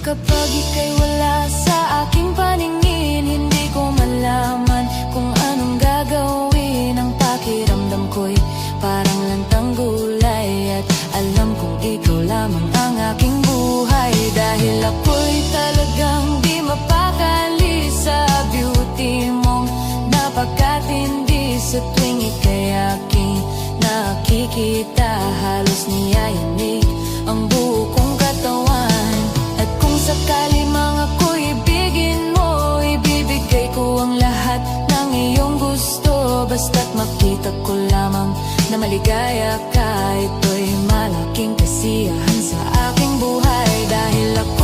Kapag ika'y wala sa aking paningin, hindi ko malaman kung anong gagawin. Ang pakiramdam ko'y parang lantang gulay, at alam kong ikaw lamang ang aking buhay. Dahil ako'y talagang di mapakali sa beauty mong napakatindi. Sa tuwing ika'y aking nakikita, halos niyayanig ang buo kong katawan. At kung sakali mang ako'y ibigin mo, ibibigay ko ang lahat ng iyong gusto. Basta't makita ko lamang na maligaya ka, ito'y malaking kasiyahan sa aking buhay. Dahil ako